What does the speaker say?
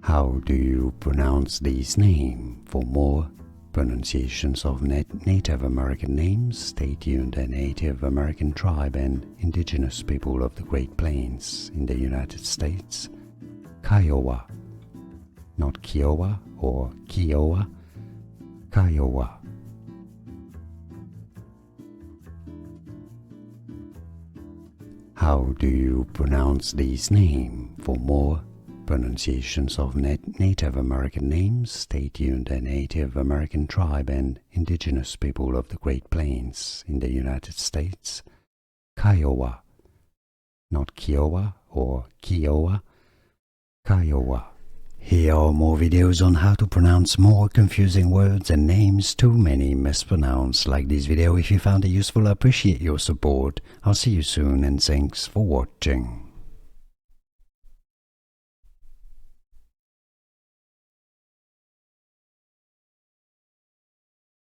How do you pronounce this name? For more pronunciations of Native American names, stay tuned. The Native American tribe and indigenous people of the Great Plains in the United States. Kiowa, not Kiowa or Kiowa, Kiowa. How do you pronounce this name? For more pronunciations of Native American names, stay tuned. The Native American tribe and indigenous people of the Great Plains in the United States. Kiowa, not Kiowa or Kiowa, Kiowa. Here are more videos on how to pronounce more confusing words and names too many mispronounced. Like this video if you found it useful. I appreciate your support. I'll see you soon and thanks for watching.